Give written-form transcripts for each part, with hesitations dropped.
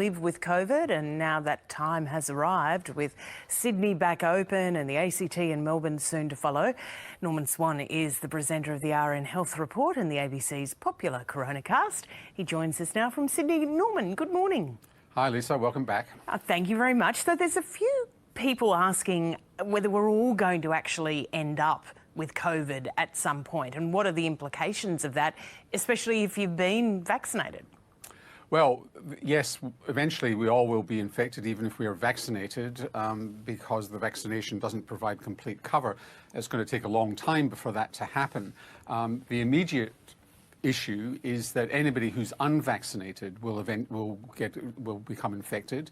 live with COVID, and now that time has arrived with Sydney back open and the ACT and Melbourne soon to follow. Norman Swan is the presenter of the RN Health Report and the ABC's popular Coronacast. He joins us now from Sydney. Norman, good morning. Hi Lisa, welcome back. Thank you very much. So there's a few people asking whether we're all going to actually end up with COVID at some point, and what are the implications of that, especially if you've been vaccinated? Well, yes, eventually we all will be infected even if we are vaccinated, because the vaccination doesn't provide complete cover. It's going to take a long time before that to happen. The immediate issue is that anybody who's unvaccinated will become infected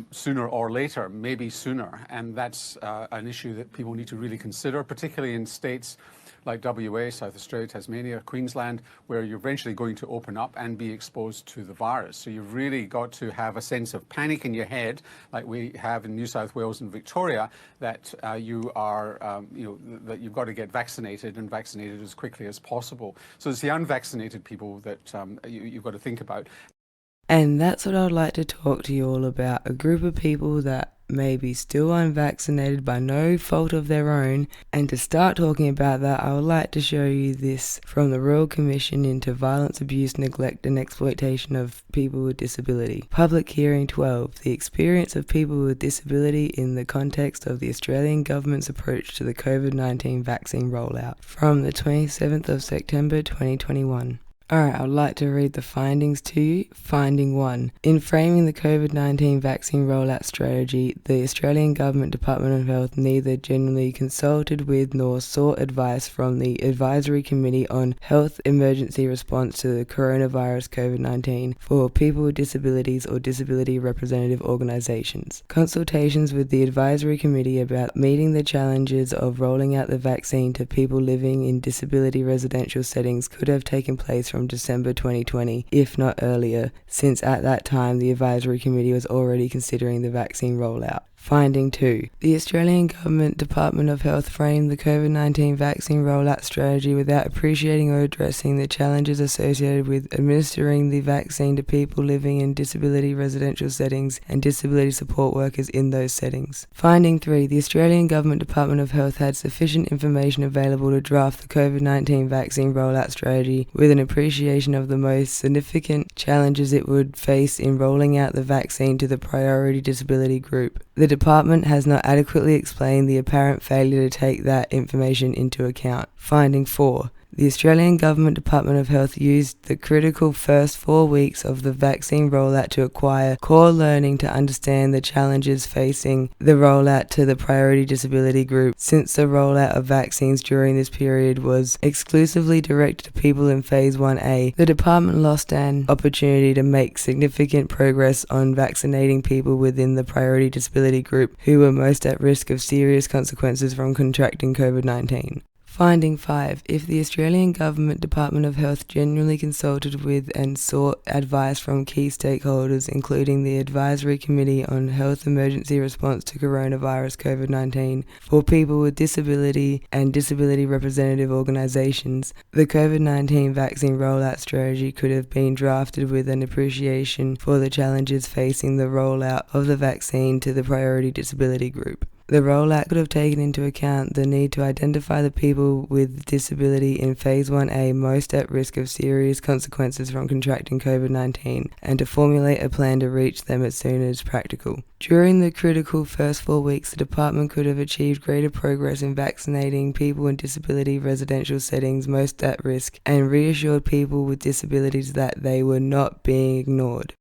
sooner or later, maybe sooner, and that's an issue that people need to really consider, particularly in states like WA, South Australia, Tasmania, Queensland, where you're eventually going to open up and be exposed to the virus. So you've really got to have a sense of panic in your head, like we have in New South Wales and Victoria, that that you've got to get vaccinated, and vaccinated as quickly as possible. So it's the unvaccinated people that you've got to think about. And that's what I'd like to talk to you all about, a group of people that may be still unvaccinated by no fault of their own. And to start talking about that, I would like to show you this from the Royal Commission into Violence, Abuse, Neglect and Exploitation of People with Disability. Public Hearing 12, the experience of people with disability in the context of the Australian Government's approach to the COVID-19 vaccine rollout, from the 27th of September 2021. Alright, I'd like to read the findings to you. Finding 1. In framing the COVID-19 vaccine rollout strategy, the Australian Government Department of Health neither generally consulted with nor sought advice from the Advisory Committee on Health Emergency Response to the Coronavirus COVID-19 for people with disabilities or disability representative organisations. Consultations with the Advisory Committee about meeting the challenges of rolling out the vaccine to people living in disability residential settings could have taken place from December 2020, if not earlier, since at that time the Advisory Committee was already considering the vaccine rollout. Finding 2. The Australian Government Department of Health framed the COVID-19 vaccine rollout strategy without appreciating or addressing the challenges associated with administering the vaccine to people living in disability residential settings and disability support workers in those settings. Finding 3. The Australian Government Department of Health had sufficient information available to draft the COVID-19 vaccine rollout strategy with an appreciation of the most significant challenges it would face in rolling out the vaccine to the priority disability group. The department has not adequately explained the apparent failure to take that information into account. Finding 4. The Australian Government Department of Health used the critical first 4 weeks of the vaccine rollout to acquire core learning to understand the challenges facing the rollout to the priority disability group. Since the rollout of vaccines during this period was exclusively directed to people in Phase 1A, the department lost an opportunity to make significant progress on vaccinating people within the priority disability group who were most at risk of serious consequences from contracting COVID-19. Finding 5. If the Australian Government Department of Health genuinely consulted with and sought advice from key stakeholders, including the Advisory Committee on Health Emergency Response to Coronavirus COVID-19 for people with disability and disability representative organisations, the COVID-19 vaccine rollout strategy could have been drafted with an appreciation for the challenges facing the rollout of the vaccine to the priority disability group. The rollout could have taken into account the need to identify the people with disability in Phase 1A most at risk of serious consequences from contracting COVID-19 and to formulate a plan to reach them as soon as practical. During the critical first 4 weeks, the department could have achieved greater progress in vaccinating people in disability residential settings most at risk and reassured people with disabilities that they were not being ignored.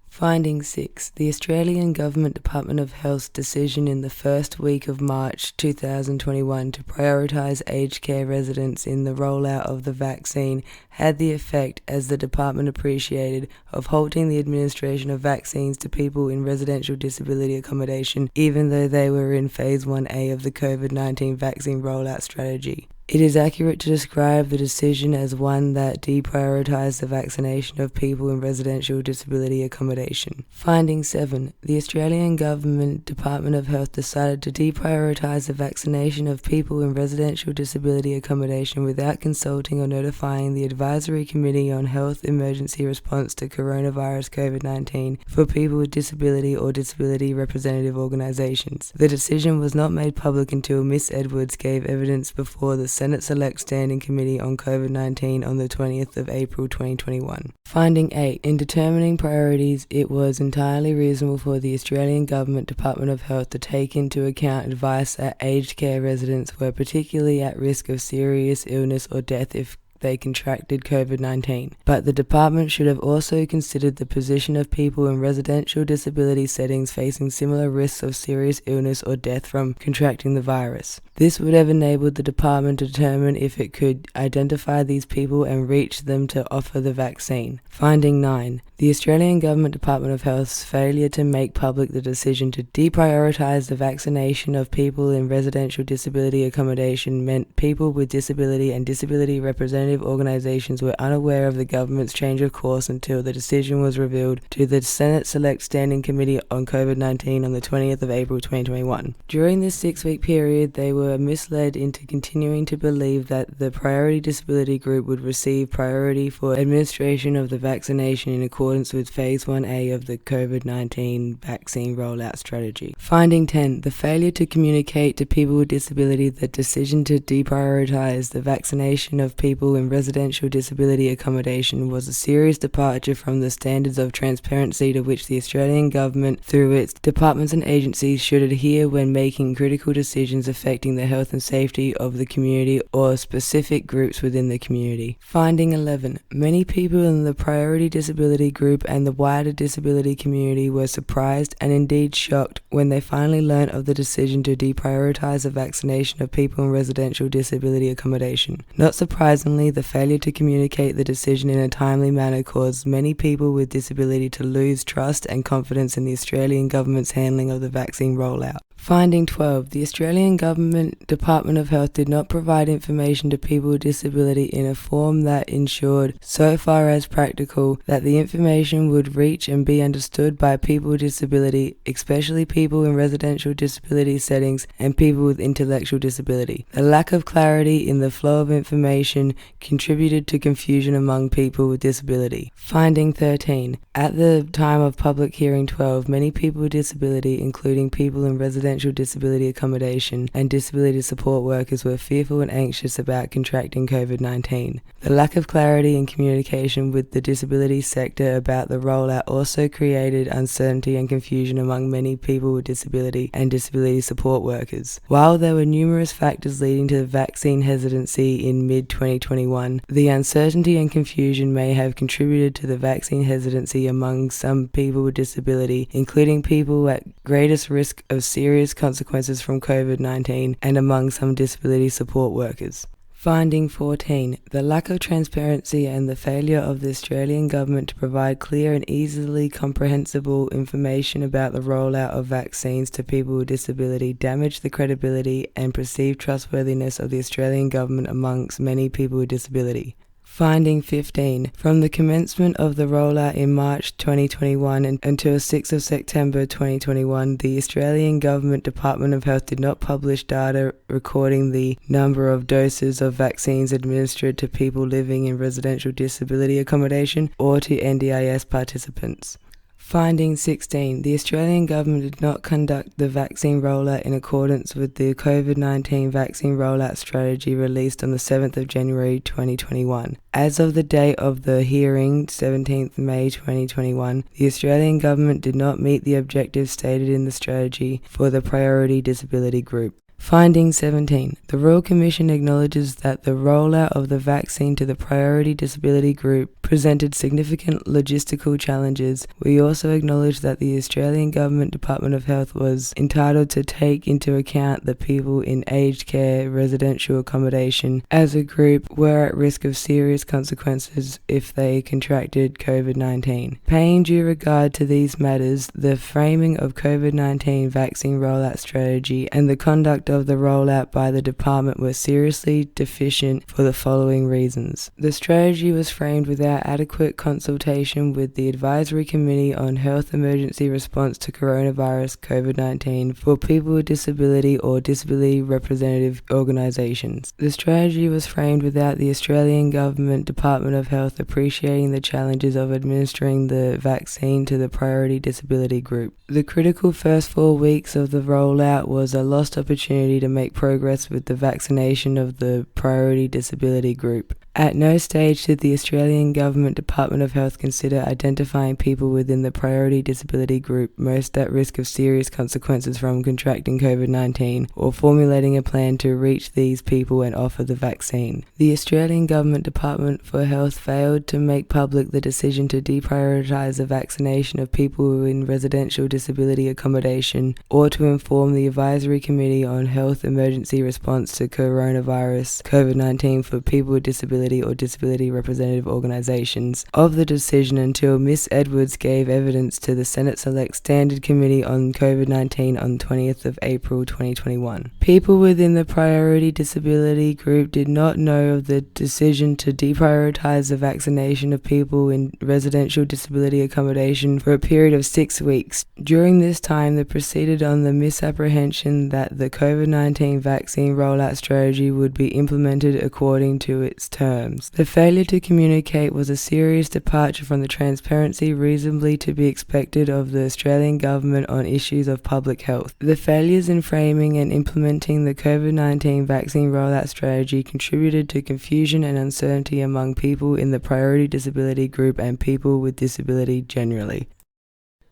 Finding 6. The Australian Government Department of Health's decision in the first week of March 2021 to prioritise aged care residents in the rollout of the vaccine had the effect, as the department appreciated, of halting the administration of vaccines to people in residential disability accommodation, even though they were in Phase 1A of the COVID-19 vaccine rollout strategy. It is accurate to describe the decision as one that deprioritised the vaccination of people in residential disability accommodation. Finding 7. The Australian Government Department of Health decided to deprioritise the vaccination of people in residential disability accommodation without consulting or notifying the Advisory Committee on Health Emergency Response to Coronavirus COVID-19 for people with disability or disability representative organisations. The decision was not made public until Ms Edwards gave evidence before the Senate Select Standing Committee on COVID-19 on the 20th of April 2021. Finding 8. In determining priorities, it was entirely reasonable for the Australian Government Department of Health to take into account advice that aged care residents were particularly at risk of serious illness or death if they contracted COVID-19, but the department should have also considered the position of people in residential disability settings facing similar risks of serious illness or death from contracting the virus. This would have enabled the department to determine if it could identify these people and reach them to offer the vaccine. Finding 9. The Australian Government Department of Health's failure to make public the decision to deprioritise the vaccination of people in residential disability accommodation meant people with disability and disability representative organisations were unaware of the government's change of course until the decision was revealed to the Senate Select Standing Committee on COVID-19 on the 20th of April 2021. During this 6-week period, they were misled into continuing to believe that the priority disability group would receive priority for administration of the vaccination in accordance with Phase 1A of the COVID-19 vaccine rollout strategy. Finding 10. The failure to communicate to people with disability the decision to deprioritise the vaccination of people in residential disability accommodation was a serious departure from the standards of transparency to which the Australian Government, through its departments and agencies, should adhere when making critical decisions affecting the health and safety of the community or specific groups within the community. Finding 11. Many people in the priority disability group and the wider disability community were surprised and indeed shocked when they finally learnt of the decision to deprioritise the vaccination of people in residential disability accommodation. Not surprisingly, the failure to communicate the decision in a timely manner caused many people with disability to lose trust and confidence in the Australian Government's handling of the vaccine rollout. Finding 12. The Australian Government Department of Health did not provide information to people with disability in a form that ensured, so far as practical, that the information would reach and be understood by people with disability, especially people in residential disability settings and people with intellectual disability. The lack of clarity in the flow of information contributed to confusion among people with disability. Finding 13. At the time of Public Hearing 12, many people with disability, including people in residential disability accommodation and disability support workers, were fearful and anxious about contracting COVID-19. The lack of clarity in communication with the disability sector about the rollout also created uncertainty and confusion among many people with disability and disability support workers. While there were numerous factors leading to vaccine hesitancy in mid-2021, the uncertainty and confusion may have contributed to the vaccine hesitancy among some people with disability, including people at greatest risk of serious consequences from COVID-19 and among some disability support workers. Finding 14. The lack of transparency and the failure of the Australian Government to provide clear and easily comprehensible information about the rollout of vaccines to people with disability damaged the credibility and perceived trustworthiness of the Australian Government amongst many people with disability. Finding 15. From the commencement of the rollout in March 2021 until 6th of September 2021, the Australian Government Department of Health did not publish data recording the number of doses of vaccines administered to people living in residential disability accommodation or to NDIS participants. Finding 16. The Australian Government did not conduct the vaccine rollout in accordance with the COVID-19 vaccine rollout strategy released on the 7th of January 2021. As of the date of the hearing, 17th May 2021, the Australian Government did not meet the objectives stated in the strategy for the priority disability group. Finding 17. The Royal Commission acknowledges that the rollout of the vaccine to the priority disability group presented significant logistical challenges. We also acknowledge that the Australian Government Department of Health was entitled to take into account that people in aged care residential accommodation as a group were at risk of serious consequences if they contracted COVID-19. Paying due regard to these matters, the framing of COVID-19 vaccine rollout strategy and the conduct of the rollout by the department were seriously deficient for the following reasons. The strategy was framed without adequate consultation with the Advisory Committee on Health Emergency Response to Coronavirus COVID-19 for people with disability or disability representative organisations. The strategy was framed without the Australian Government Department of Health appreciating the challenges of administering the vaccine to the priority disability group. The critical first 4 weeks of the rollout was a lost opportunity to make progress with the vaccination of the priority disability group. At no stage did the Australian Government Department of Health consider identifying people within the priority disability group most at risk of serious consequences from contracting COVID-19 or formulating a plan to reach these people and offer the vaccine. The Australian Government Department for Health failed to make public the decision to deprioritise the vaccination of people in residential disability accommodation or to inform the Advisory Committee on Health Emergency Response to Coronavirus COVID-19 for people with disability or disability representative organisations of the decision until Ms Edwards gave evidence to the Senate Select Standard Committee on COVID-19 on 20th of April 2021. People within the priority disability group did not know of the decision to deprioritise the vaccination of people in residential disability accommodation for a period of 6 weeks. During this time, they proceeded on the misapprehension that the COVID-19 vaccine rollout strategy would be implemented according to its terms. The failure to communicate was a serious departure from the transparency reasonably to be expected of the Australian Government on issues of public health. The failures in framing and implementing the COVID-19 vaccine rollout strategy contributed to confusion and uncertainty among people in the priority disability group and people with disability generally.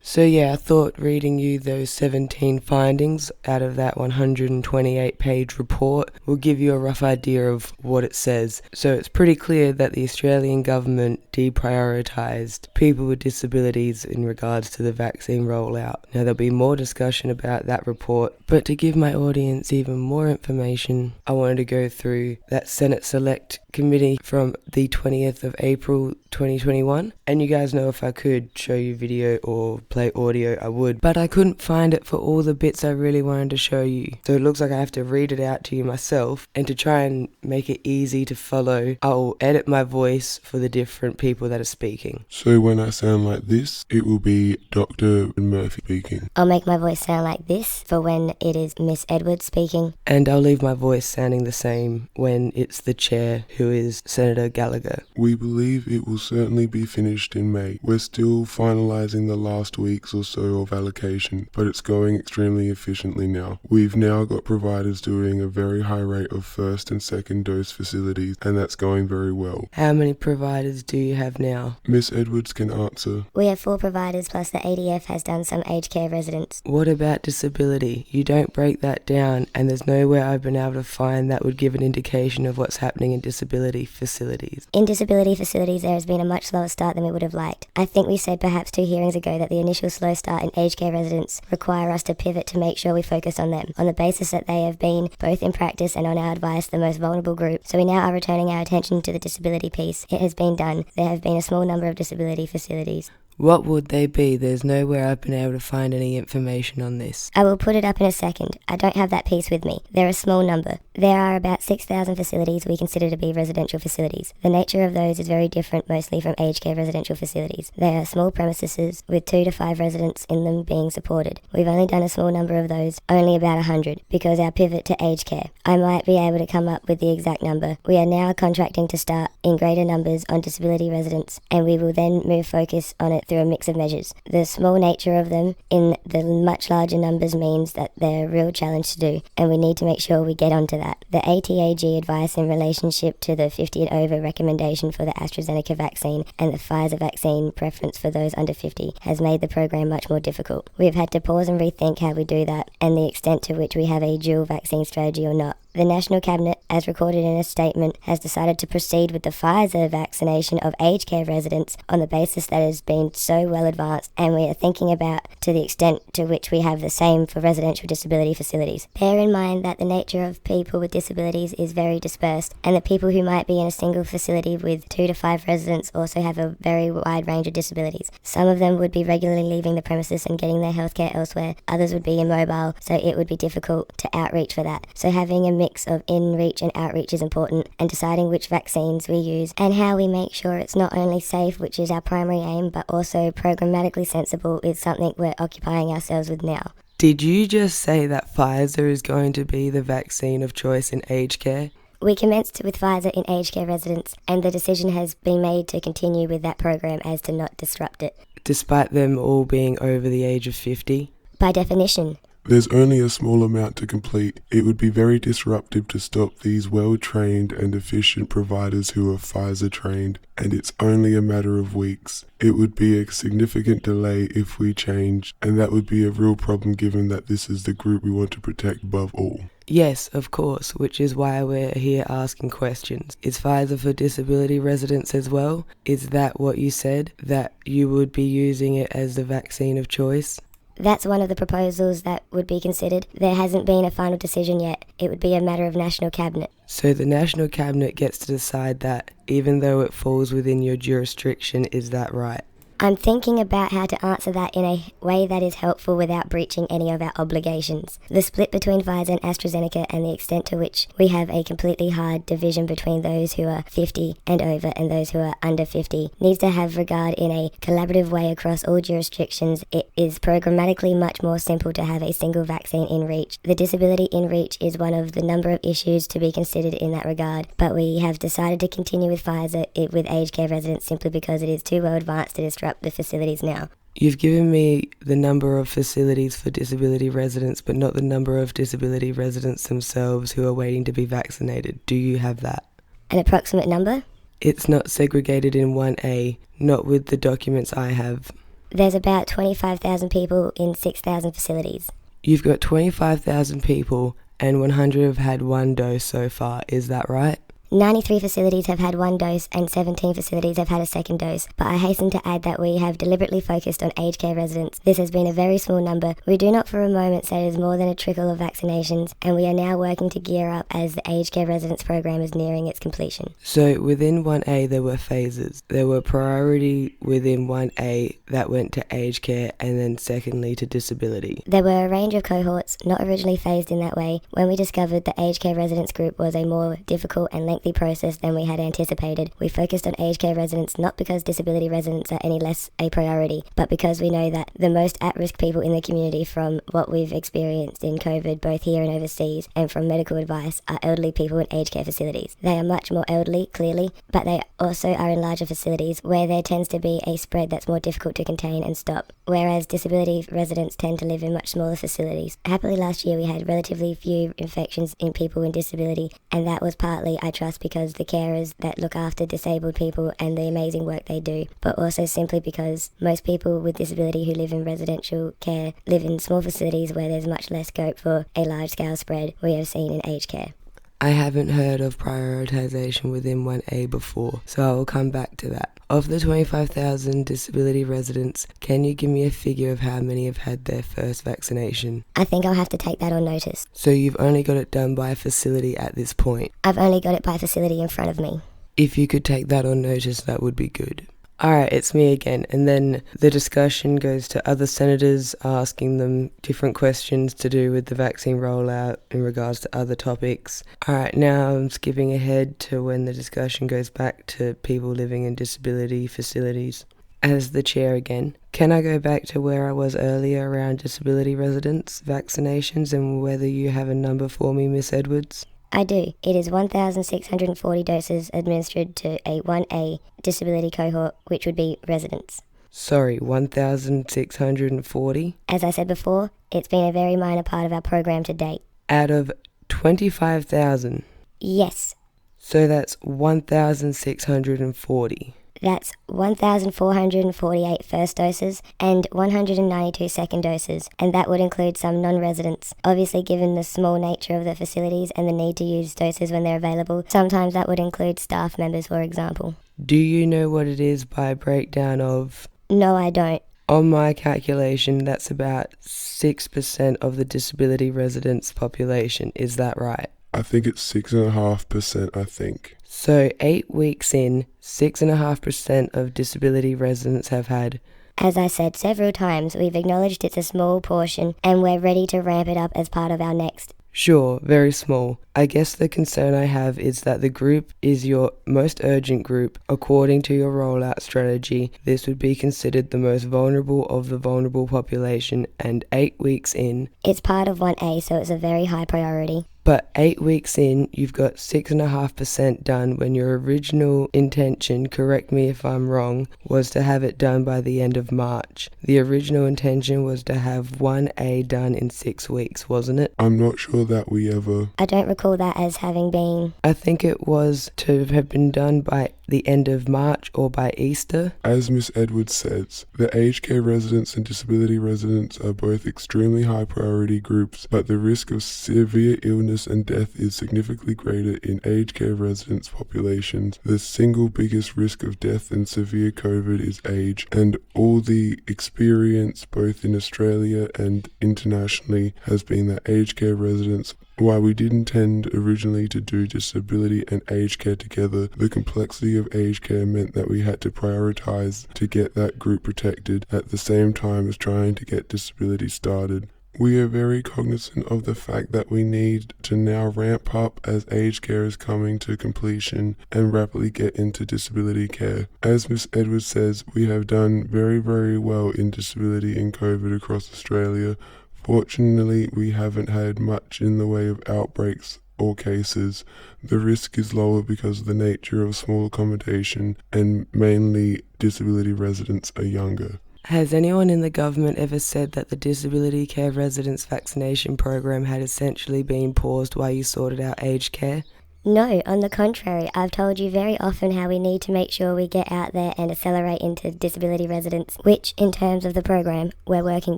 So yeah, I thought reading you those 17 findings out of that 128-page report will give you a rough idea of what it says. So it's pretty clear that the Australian government deprioritised people with disabilities in regards to the vaccine rollout. Now there'll be more discussion about that report, but to give my audience even more information, I wanted to go through that Senate Select Committee from the 20th of April 2021. And you guys know if I could show you video or play audio, I would. But I couldn't find it for all the bits I really wanted to show you. So it looks like I have to read it out to you myself. And to try and make it easy to follow, I'll edit my voice for the different people that are speaking. So when I sound like this, it will be Dr. Murphy speaking. I'll make my voice sound like this for when it is Miss Edwards speaking. And I'll leave my voice sounding the same when it's the chair, who is Senator Gallagher. We believe it will certainly be finished in May. We're still finalising the last weeks or so of allocation, but it's going extremely efficiently now. We've now got providers doing a very high rate of first and second dose facilities, and that's going very well. How many providers do you have now? Miss Edwards can answer. We have 4 providers plus the ADF has done some aged care residents. What about disability? You don't break that down, and there's nowhere I've been able to find that would give an indication of what's happening in disability facilities. In disability facilities, there has been a much slower start than we would have liked. I think we said perhaps 2 hearings ago that the initial slow start in aged care residents require us to pivot to make sure we focus on them, on the basis that they have been, both in practice and on our advice, the most vulnerable group. So we now are returning our attention to the disability piece. It has been done. There have been a small number of disability facilities. What would they be? There's nowhere I've been able to find any information on this. I will put it up in a second. I don't have that piece with me. They're a small number. There are about 6,000 facilities we consider to be residential facilities. The nature of those is very different, mostly from aged care residential facilities. They are small premises with 2 to 5 residents in them being supported. We've only done a small number of those, only about 100, because our pivot to aged care. I might be able to come up with the exact number. We are now contracting to start in greater numbers on disability residents, and we will then move focus on it through a mix of measures. The small nature of them in the much larger numbers means that they're a real challenge to do, and we need to make sure we get onto that. The ATAG advice in relationship to the 50 and over recommendation for the AstraZeneca vaccine and the Pfizer vaccine preference for those under 50 has made the program much more difficult. We've had to pause and rethink how we do that and the extent to which we have a dual vaccine strategy or not. the National Cabinet, as recorded in a statement, has decided to proceed with the Pfizer vaccination of aged care residents on the basis that it has been so well advanced, and we are thinking about to the extent to which we have the same for residential disability facilities. Bear in mind that the nature of people with disabilities is very dispersed, and the people who might be in a single facility with 2 to 5 residents also have a very wide range of disabilities. Some of them would be regularly leaving the premises and getting their healthcare elsewhere, others would be immobile, so it would be difficult to outreach for that. So having a mix of in-reach and outreach is important, and deciding which vaccines we use and how we make sure it's not only safe, which is our primary aim, but also programmatically sensible is something we're occupying ourselves with now. Did you just say that Pfizer is going to be the vaccine of choice in aged care? We commenced with Pfizer in aged care residents, and the decision has been made to continue with that program as to not disrupt it. Despite them all being over the age of 50? By definition. There's only a small amount to complete. It would be very disruptive to stop these well-trained and efficient providers who are Pfizer trained, and it's only a matter of weeks. It would be a significant delay if we change, and that would be a real problem given that this is the group we want to protect above all. Yes, of course, which is why we're here asking questions. Is Pfizer for disability residents as well? Is that what you said, that you would be using it as the vaccine of choice? That's one of the proposals that would be considered. There hasn't been a final decision yet. It would be a matter of National Cabinet. So the National Cabinet gets to decide that, even though it falls within your jurisdiction, is that right? I'm thinking about how to answer that in a way that is helpful without breaching any of our obligations. The split between Pfizer and AstraZeneca and the extent to which we have a completely hard division between those who are 50 and over and those who are under 50 needs to have regard in a collaborative way across all jurisdictions. It is programmatically much more simple to have a single vaccine in reach. The disability in reach is one of the number of issues to be considered in that regard, but we have decided to continue with Pfizer with aged care residents simply because it is too well advanced to disrupt the facilities now. You've given me the number of facilities for disability residents, but not the number of disability residents themselves who are waiting to be vaccinated. Do you have that? An approximate number? It's not segregated in 1A, not with the documents I have. There's about 25,000 people in 6,000 facilities. You've got 25,000 people and 100 have had one dose so far, is that right? 93 facilities have had one dose and 17 facilities have had a second dose, but I hasten to add that we have deliberately focused on aged care residents. This has been a very small number. We do not for a moment say it is more than a trickle of vaccinations, and we are now working to gear up as the aged care residents program is nearing its completion. So within 1A there were phases. There were priority within 1A that went to aged care and then secondly to disability. There were a range of cohorts, not originally phased in that way. When we discovered the aged care residents group was a more difficult and lengthy process than we had anticipated, we focused on aged care residents not because disability residents are any less a priority, but because we know that the most at-risk people in the community from what we've experienced in COVID, both here and overseas, and from medical advice, are elderly people in aged care facilities. They are much more elderly, clearly, but they also are in larger facilities where there tends to be a spread that's more difficult to contain and stop, whereas disability residents tend to live in much smaller facilities. Happily last year we had relatively few infections in people in disability, and that was partly, I trust, because the carers that look after disabled people and the amazing work they do, but also simply because most people with disability who live in residential care live in small facilities where there's much less scope for a large-scale spread we have seen in aged care. I haven't heard of prioritisation within 1A before, so I will come back to that. Of the 25,000 disability residents, can you give me a figure of how many have had their first vaccination? I think I'll have to take that on notice. So you've only got it done by facility at this point? I've only got it by facility in front of me. If you could take that on notice, that would be good. Alright, it's me again, and then the discussion goes to other senators asking them different questions to do with the vaccine rollout in regards to other topics. Alright, now I'm skipping ahead to when the discussion goes back to people living in disability facilities. As the chair again, can I go back to where I was earlier around disability residents, vaccinations, and whether you have a number for me, Miss Edwards? I do. It is 1,640 doses administered to a 1A disability cohort, which would be residents. Sorry, 1,640? As I said before, it's been a very minor part of our program to date. Out of 25,000? Yes. So that's 1,640. That's 1,448 first doses and 192 second doses, and that would include some non-residents. Obviously, given the small nature of the facilities and the need to use doses when they're available, sometimes that would include staff members, for example. Do you know what it is by breakdown of? No, I don't. On my calculation, that's about 6% of the disability residents population. Is that right? I think it's 6.5%, I think. So 8 weeks in, 6.5% of disability residents have had. As I said several times, we've acknowledged it's a small portion and we're ready to ramp it up as part of our next. Sure, very small. I guess the concern I have is that the group is your most urgent group. According to your rollout strategy, this would be considered the most vulnerable of the vulnerable population, and 8 weeks in. It's part of 1A, so it's a very high priority. But 8 weeks in, you've got 6.5% done when your original intention, correct me if I'm wrong, was to have it done by the end of March. The original intention was to have 1A done in 6 weeks, wasn't it? I'm not sure that we ever... I don't recall that as having been... I think it was to have been done by the end of March or by Easter. As Miss Edwards says, the aged care residents and disability residents are both extremely high priority groups, but the risk of severe illness and death is significantly greater in aged care residents populations. The single biggest risk of death and severe COVID is age, and all the experience both in Australia and internationally has been that aged care residents, while we did intend originally to do disability and aged care together, the complexity of aged care meant that we had to prioritise to get that group protected at the same time as trying to get disability started. We are very cognizant of the fact that we need to now ramp up as aged care is coming to completion and rapidly get into disability care. As Miss Edwards says, we have done very, very well in disability and COVID across Australia. Fortunately, we haven't had much in the way of outbreaks or cases. The risk is lower because of the nature of small accommodation, and mainly disability residents are younger. Has anyone in the government ever said that the disability care residents vaccination program had essentially been paused while you sorted out aged care? No, on the contrary, I've told you very often how we need to make sure we get out there and accelerate into disability residents, which, in terms of the program, we're working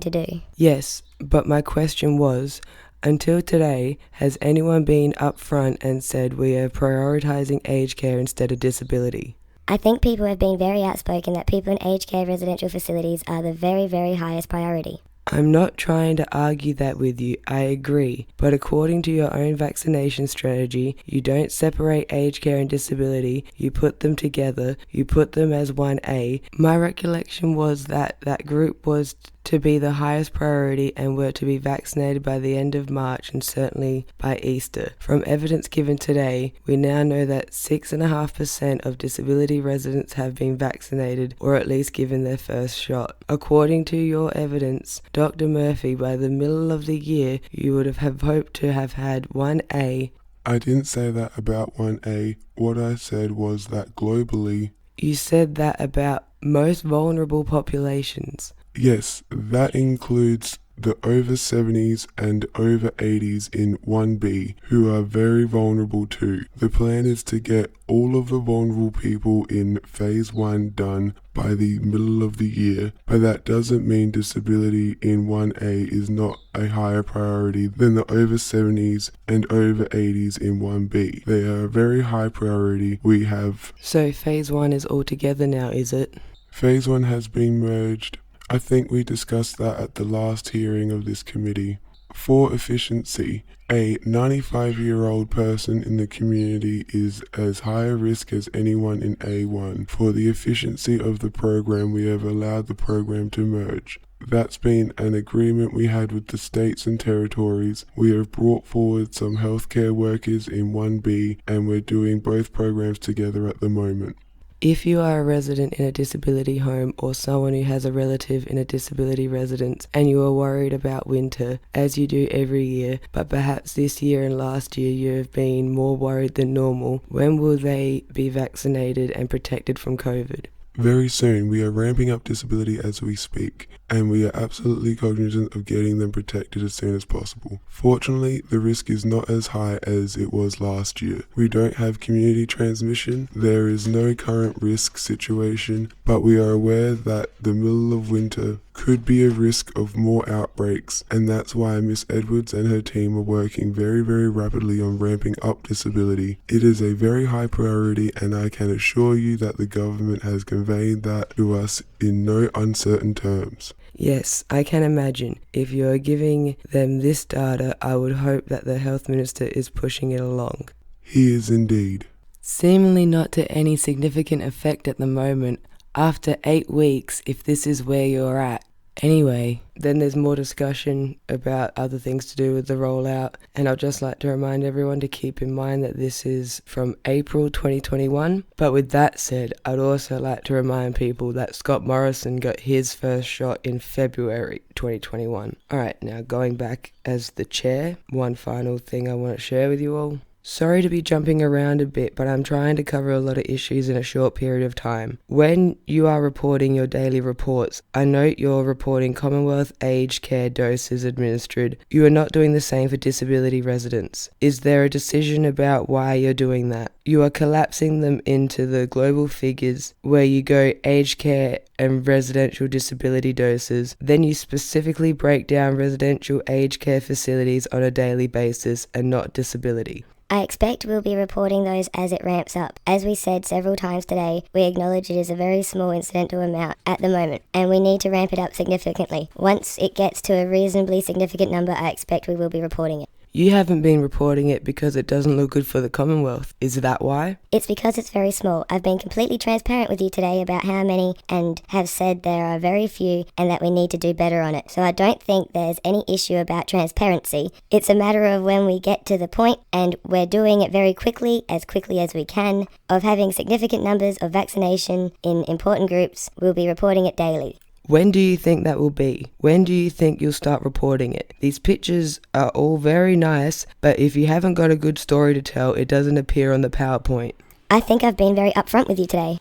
to do. Yes, but my question was, until today, has anyone been upfront and said we are prioritising aged care instead of disability? I think people have been very outspoken that people in aged care residential facilities are the very, very highest priority. I'm not trying to argue that with you, I agree, but according to your own vaccination strategy, you don't separate aged care and disability, you put them together, you put them as 1A. My recollection was that that group was to be the highest priority and were to be vaccinated by the end of March and certainly by Easter. From evidence given today, we now know that 6.5% of disability residents have been vaccinated or at least given their first shot. According to your evidence, Dr. Murphy, by the middle of the year, you would have hoped to have had 1A. I didn't say that about 1A. What I said was that globally... You said that about most vulnerable populations. Yes, that includes the over 70s and over 80s in 1B, who are very vulnerable too. The plan is to get all of the vulnerable people in Phase 1 done by the middle of the year, but that doesn't mean disability in 1A is not a higher priority than the over 70s and over 80s in 1B. They are a very high priority. We have... So Phase 1 is all together now, is it? Phase 1 has been merged. I think we discussed that at the last hearing of this committee. For efficiency, a 95-year-old person in the community is as high a risk as anyone in A1. For the efficiency of the program, we have allowed the program to merge. That's been an agreement we had with the states and territories. We have brought forward some healthcare workers in 1B, and we're doing both programs together at the moment. If you are a resident in a disability home or someone who has a relative in a disability residence and you are worried about winter, as you do every year, but perhaps this year and last year you have been more worried than normal, when will they be vaccinated and protected from COVID? Very soon, we are ramping up disability as we speak, and we are absolutely cognizant of getting them protected as soon as possible. Fortunately, the risk is not as high as it was last year. We don't have community transmission, there is no current risk situation, but we are aware that the middle of winter could be a risk of more outbreaks, and that's why Miss Edwards and her team are working very, very rapidly on ramping up disability. It is a very high priority, and I can assure you that the government has conveyed that to us in no uncertain terms. Yes, I can imagine. If you're giving them this data, I would hope that the Health Minister is pushing it along. He is indeed. Seemingly not to any significant effect at the moment, after 8 weeks, if this is where you're at. Anyway, then there's more discussion about other things to do with the rollout, and I'd just like to remind everyone to keep in mind that this is from April 2021. But with that said, I'd also like to remind people that Scott Morrison got his first shot in February 2021. Alright, now going back as the chair, one final thing I want to share with you all. Sorry to be jumping around a bit, but I'm trying to cover a lot of issues in a short period of time. When you are reporting your daily reports, I note you're reporting Commonwealth aged care doses administered. You are not doing the same for disability residents. Is there a decision about why you're doing that? You are collapsing them into the global figures where you go aged care and residential disability doses. Then you specifically break down residential aged care facilities on a daily basis and not disability. I expect we'll be reporting those as it ramps up. As we said several times today, we acknowledge it is a very small incidental amount at the moment, and we need to ramp it up significantly. Once it gets to a reasonably significant number, I expect we will be reporting it. You haven't been reporting it because it doesn't look good for the Commonwealth. Is that why? It's because it's very small. I've been completely transparent with you today about how many and have said there are very few and that we need to do better on it. So I don't think there's any issue about transparency. It's a matter of when we get to the point, and we're doing it very quickly as we can, of having significant numbers of vaccination in important groups. We'll be reporting it daily. When do you think that will be? When do you think you'll start reporting it? These pictures are all very nice, but if you haven't got a good story to tell, it doesn't appear on the PowerPoint. I think I've been very upfront with you today.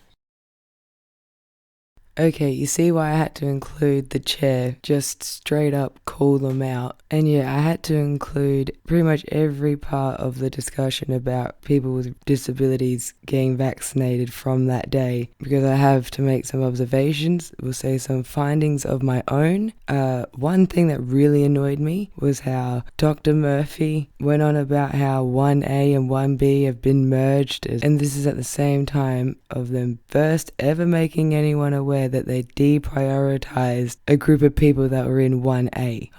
Okay, you see why I had to include the chair, just straight up call them out. And yeah, I had to include pretty much every part of the discussion about people with disabilities getting vaccinated from that day, because I have to make some observations, we'll say some findings of my own. One thing that really annoyed me was how Dr. Murphy went on about how 1A and 1B have been merged, and this is at the same time of them first ever making anyone aware that they deprioritized a group of people that were in 1A.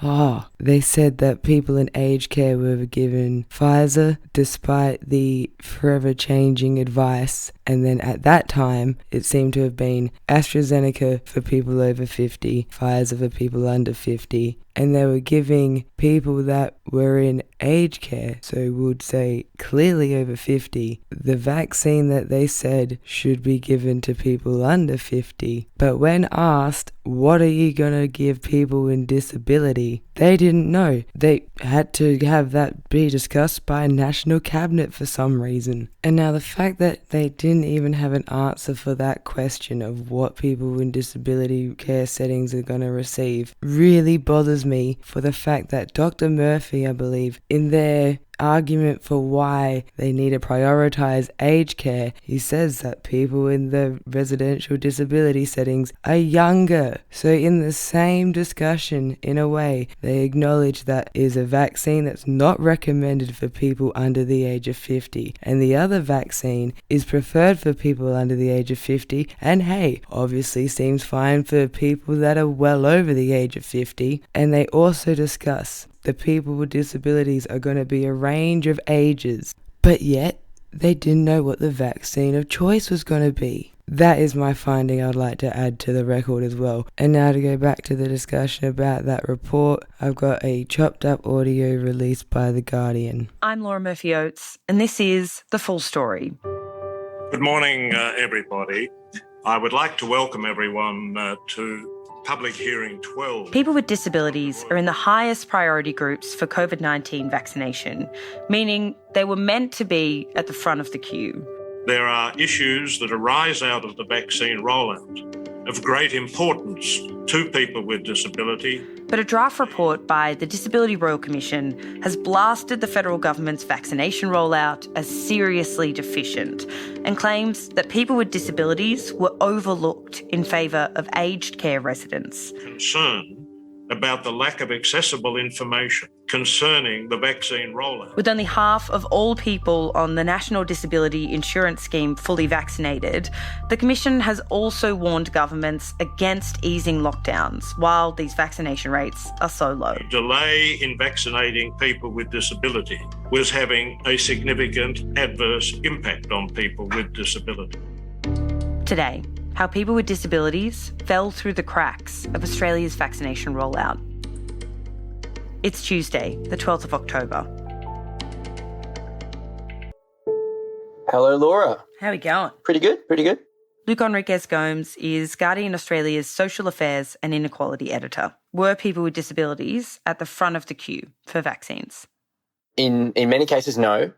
They said that people in aged care were given Pfizer despite the forever changing advice, and then at that time it seemed to have been AstraZeneca for people over 50, Pfizer for people under 50, and they were giving people that were in aged care, so we would say clearly over 50, the vaccine that they said should be given to people under 50. But when asked, what are you going to give people in disability? They didn't know. They had to have that be discussed by a national cabinet for some reason. And now the fact that they didn't even have an answer for that question of what people in disability care settings are going to receive really bothers me, for the fact that Dr. Murphy, I believe, in their argument for why they need to prioritize aged care, he says that people in the residential disability settings are younger. So in the same discussion, in a way, they acknowledge that is a vaccine that's not recommended for people under the age of 50, and the other vaccine is preferred for people under the age of 50, and hey, obviously seems fine for people that are well over the age of 50. And they also discuss the people with disabilities are going to be a range of ages, but yet they didn't know what the vaccine of choice was going to be. That is my finding I'd like to add to the record as well. And now to go back to the discussion about that report, I've got a chopped up audio released by The Guardian. I'm Laura Murphy-Oates, and this is The Full Story. Good morning, everybody. I would like to welcome everyone to Public Hearing 12. People with disabilities are in the highest priority groups for COVID-19 vaccination, meaning they were meant to be at the front of the queue. There are issues that arise out of the vaccine rollout of great importance to people with disability. But a draft report by the Disability Royal Commission has blasted the federal government's vaccination rollout as seriously deficient and claims that people with disabilities were overlooked in favour of aged care residents. Concern about the lack of accessible information concerning the vaccine rollout. With only half of all people on the National Disability Insurance Scheme fully vaccinated, the Commission has also warned governments against easing lockdowns while these vaccination rates are so low. Delay in vaccinating people with disability was having a significant adverse impact on people with disability. Today, how people with disabilities fell through the cracks of Australia's vaccination rollout. It's Tuesday, the 12th of October. Hello, Laura. How are we going? Pretty good, pretty good. Luke Enriquez Gomes is Guardian Australia's Social Affairs and Inequality Editor. Were people with disabilities at the front of the queue for vaccines? In many cases, no.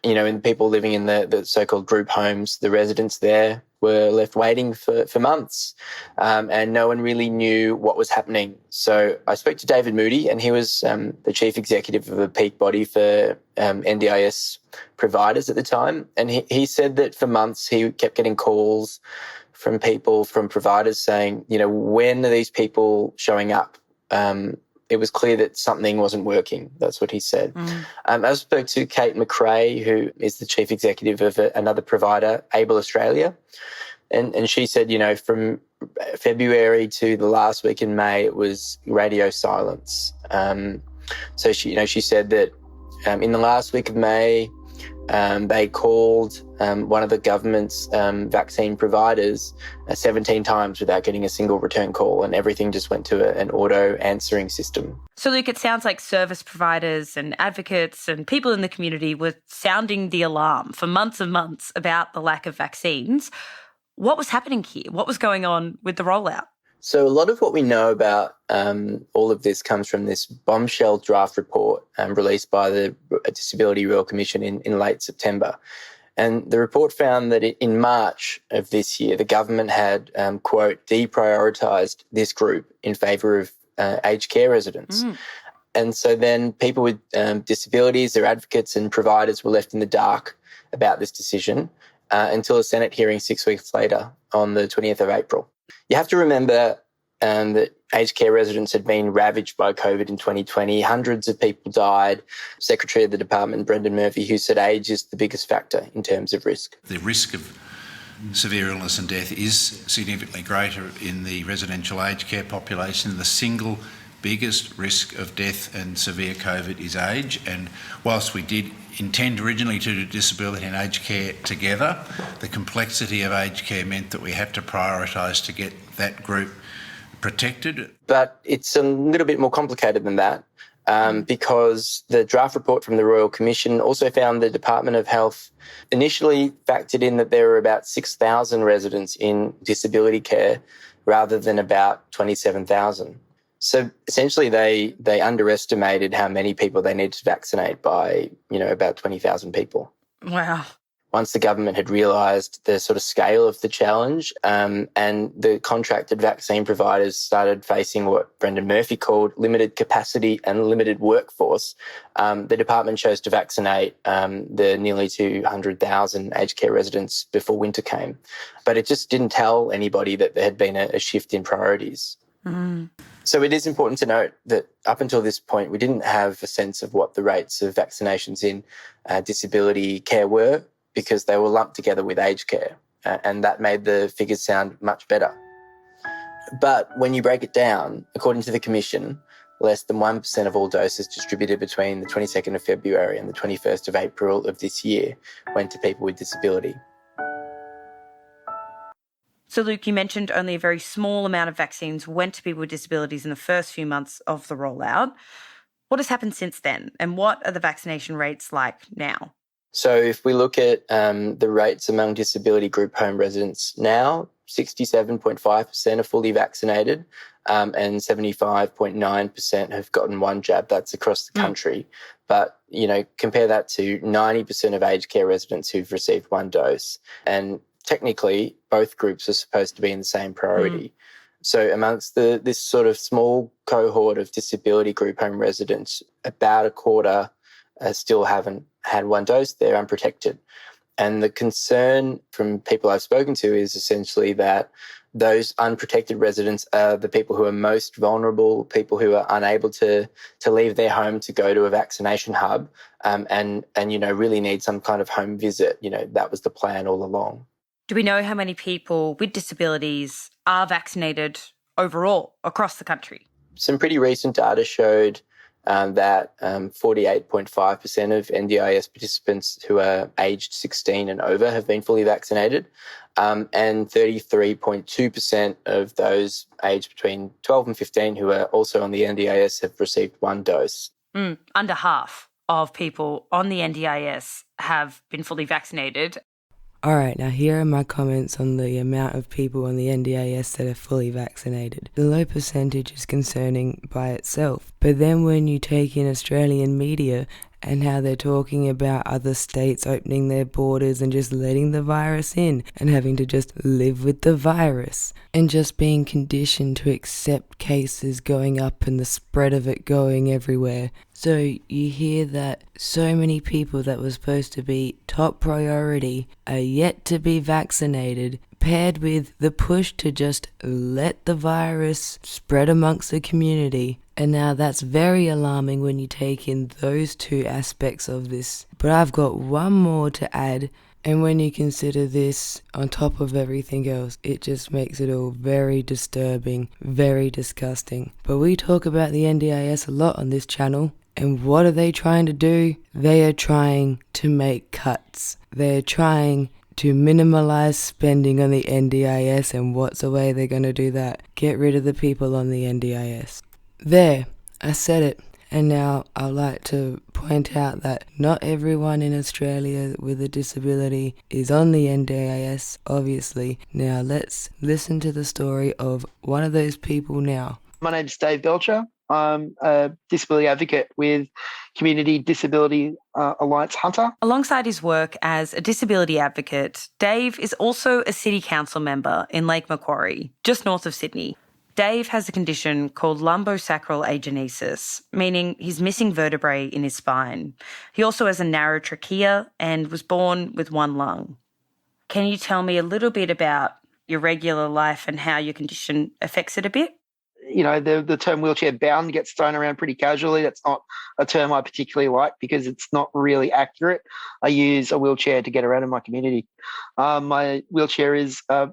You know, in people living in the so-called group homes, the residents there were left waiting for months, and no one really knew what was happening. So I spoke to David Moody, and he was the chief executive of a peak body for NDIS providers at the time. And he said that for months he kept getting calls from people, from providers saying, you know, when are these people showing up? It was clear that something wasn't working. That's what he said. I spoke to Kate McRae, who is the chief executive of another provider, Able Australia. And she said, you know, from February to the last week in May, it was radio silence. So she said that in the last week of May, they called one of the government's vaccine providers 17 times without getting a single return call, and everything just went to an auto answering system. So, Luke, it sounds like service providers and advocates and people in the community were sounding the alarm for months and months about the lack of vaccines. What was happening here? What was going on with the rollout? So a lot of what we know about all of this comes from this bombshell draft report released by the Disability Royal Commission in late September. And the report found that in March of this year, the government had, quote, deprioritised this group in favour of aged care residents. And so then people with disabilities, their advocates and providers were left in the dark about this decision until a Senate hearing 6 weeks later on the 20th of April. You have to remember that aged care residents had been ravaged by COVID in 2020. Hundreds of people died. Secretary of the Department, Brendan Murphy, who said age is the biggest factor in terms of risk. The risk of severe illness and death is significantly greater in the residential aged care population. The single biggest risk of death and severe COVID is age. And whilst we did intend originally to do disability and aged care together, the complexity of aged care meant that we had to prioritise to get that group protected. But it's a little bit more complicated than that, because the draft report from the Royal Commission also found the Department of Health initially factored in that there were about 6,000 residents in disability care rather than about 27,000. So essentially they underestimated how many people they needed to vaccinate by, about 20,000 people. Wow. Once the government had realised the sort of scale of the challenge, and the contracted vaccine providers started facing what Brendan Murphy called limited capacity and limited workforce, the department chose to vaccinate the nearly 200,000 aged care residents before winter came. But it just didn't tell anybody that there had been a shift in priorities. So it is important to note that up until this point, we didn't have a sense of what the rates of vaccinations in disability care were, because they were lumped together with aged care, and that made the figures sound much better. But when you break it down, according to the Commission, less than 1% of all doses distributed between the 22nd of February and the 21st of April of this year went to people with disability. So, Luke, you mentioned only a very small amount of vaccines went to people with disabilities in the first few months of the rollout. What has happened since then, and what are the vaccination rates like now? So if we look at the rates among disability group home residents now, 67.5% are fully vaccinated, and 75.9% have gotten one jab. That's across the country. But compare that to 90% of aged care residents who've received one dose. And technically, both groups are supposed to be in the same priority. So amongst this sort of small cohort of disability group home residents, about a quarter still haven't had one dose. They're unprotected. And the concern from people I've spoken to is essentially that those unprotected residents are the people who are most vulnerable, people who are unable to leave their home to go to a vaccination hub, and really need some kind of home visit. That was the plan all along. Do we know how many people with disabilities are vaccinated overall across the country? Some pretty recent data showed that 48.5% of NDIS participants who are aged 16 and over have been fully vaccinated, and 33.2% of those aged between 12 and 15 who are also on the NDIS have received one dose. Under half of people on the NDIS have been fully vaccinated. All right, now here are my comments on the amount of people on the NDIS that are fully vaccinated. The low percentage is concerning by itself, but then when you take in Australian media and how they're talking about other states opening their borders and just letting the virus in and having to just live with the virus and just being conditioned to accept cases going up and the spread of it going everywhere. So you hear that so many people that were supposed to be top priority are yet to be vaccinated, paired with the push to just let the virus spread amongst the community. And now that's very alarming when you take in those two aspects of this. But I've got one more to add, and when you consider this on top of everything else, it just makes it all very disturbing, very disgusting. But we talk about the NDIS a lot on this channel, and what are they trying to do? They are trying to make cuts. They're trying to minimalise spending on the NDIS, and what's the way they're going to do that? Get rid of the people on the NDIS. There, I said it, and now I'd like to point out that not everyone in Australia with a disability is on the NDIS, obviously. Now let's listen to the story of one of those people now. My name's Dave Belcher. I'm a disability advocate with Community Disability Alliance Hunter. Alongside his work as a disability advocate, Dave is also a city council member in Lake Macquarie, just north of Sydney. Dave has a condition called lumbosacral agenesis, meaning he's missing vertebrae in his spine. He also has a narrow trachea and was born with one lung. Can you tell me a little bit about your regular life and how your condition affects it a bit? The term wheelchair bound gets thrown around pretty casually. That's not a term I particularly like because it's not really accurate. I use a wheelchair to get around in my community. My wheelchair is a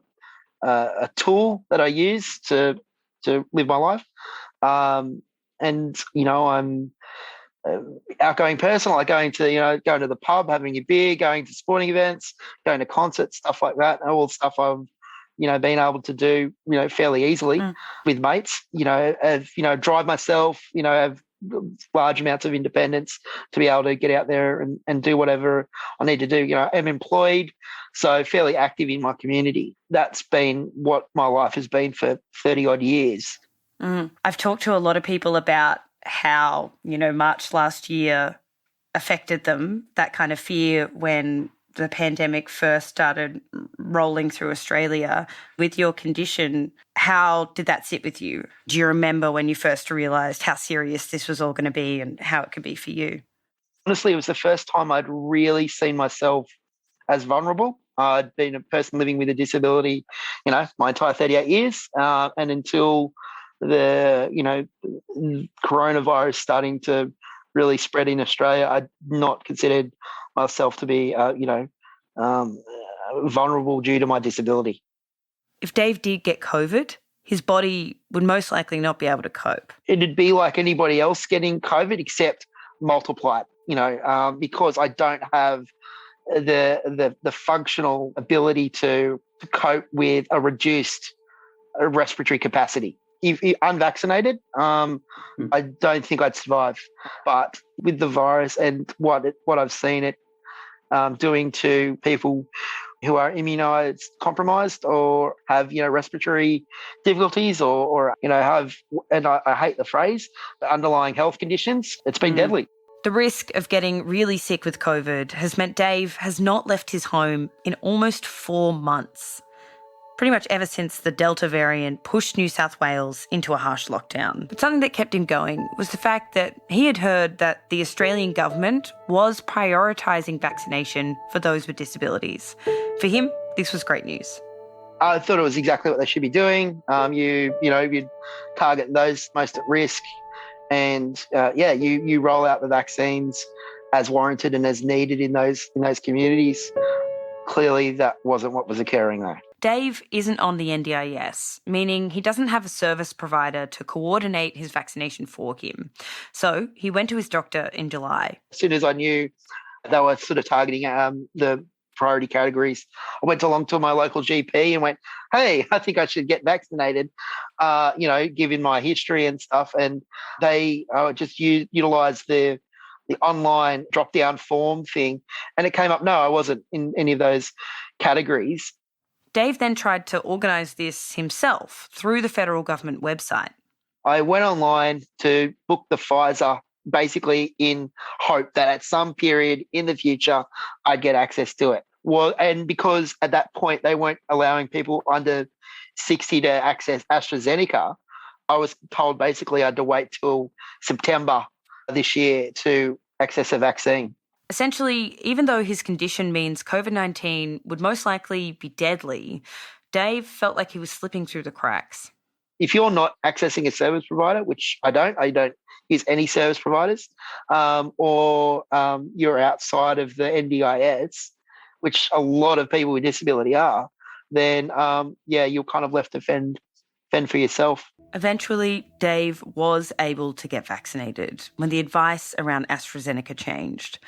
tool that I use to live my life. I'm outgoing person. I like going to the pub, having a beer, going to sporting events, going to concerts, stuff like that. And all the stuff I've been able to do, fairly easily with mates. Drive myself. Have large amounts of independence to be able to get out there and do whatever I need to do. I'm employed, so fairly active in my community. That's been what my life has been for 30 odd years. I've talked to a lot of people about how, March last year affected them, that kind of fear when the pandemic first started rolling through Australia. With your condition, how did that sit with you? Do you remember when you first realised how serious this was all going to be and how it could be for you? Honestly, it was the first time I'd really seen myself as vulnerable. I'd been a person living with a disability, my entire 38 years. And until the coronavirus starting to really spread in Australia, I'd not considered myself to be, vulnerable due to my disability. If Dave did get COVID, his body would most likely not be able to cope. It'd be like anybody else getting COVID, except multiplied, because I don't have the functional ability to cope with a reduced respiratory capacity. If unvaccinated, I don't think I'd survive. But with the virus and what I've seen it doing to people who are immunocompromised or have respiratory difficulties or have, and I hate the phrase, the underlying health conditions, it's been deadly. The risk of getting really sick with COVID has meant Dave has not left his home in almost 4 months. Pretty much ever since the Delta variant pushed New South Wales into a harsh lockdown. But something that kept him going was the fact that he had heard that the Australian government was prioritising vaccination for those with disabilities. For him, this was great news. I thought it was exactly what they should be doing. You target those most at risk, and you roll out the vaccines as warranted and as needed in those communities. Clearly, that wasn't what was occurring though. Dave isn't on the NDIS, meaning he doesn't have a service provider to coordinate his vaccination for him. So he went to his doctor in July. As soon as I knew they were sort of targeting the priority categories, I went along to my local GP and went, hey, I think I should get vaccinated, given my history and stuff. And they just utilised the online drop-down form thing. And it came up, no, I wasn't in any of those categories. Dave then tried to organise this himself through the federal government website. I went online to book the Pfizer, basically in hope that at some period in the future I'd get access to it. Well, and because at that point they weren't allowing people under 60 to access AstraZeneca, I was told basically I had to wait till September this year to access a vaccine. Essentially, even though his condition means COVID-19 would most likely be deadly, Dave felt like he was slipping through the cracks. If you're not accessing a service provider, which I don't use any service providers, or you're outside of the NDIS, which a lot of people with disability are, then you're kind of left to fend for yourself. Eventually, Dave was able to get vaccinated when the advice around AstraZeneca changed.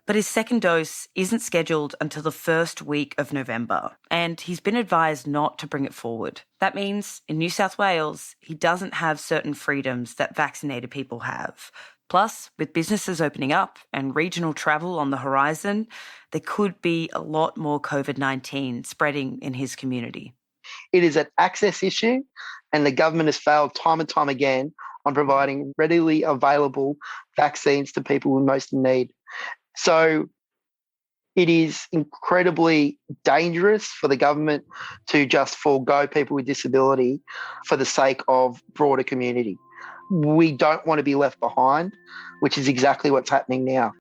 But his second dose isn't scheduled until the first week of November, and he's been advised not to bring it forward. That means in New South Wales, he doesn't have certain freedoms that vaccinated people have. Plus, with businesses opening up and regional travel on the horizon, there could be a lot more COVID-19 spreading in his community. It is an access issue, and the government has failed time and time again on providing readily available vaccines to people with most in need. So it is incredibly dangerous for the government to just forego people with disability for the sake of broader community. We don't want to be left behind, which is exactly what's happening now.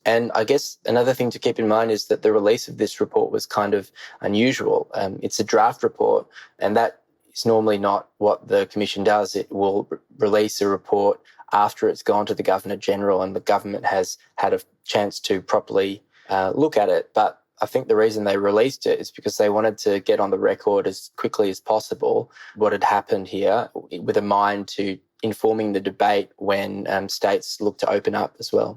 And I guess another thing to keep in mind is that the release of this report was kind of unusual. It's a draft report, and that is normally not what the Commission does. It will release a report after it's gone to the Governor-General and the government has had a chance to properly look at it. But I think the reason they released it is because they wanted to get on the record as quickly as possible what had happened here, with a mind to informing the debate when states look to open up as well.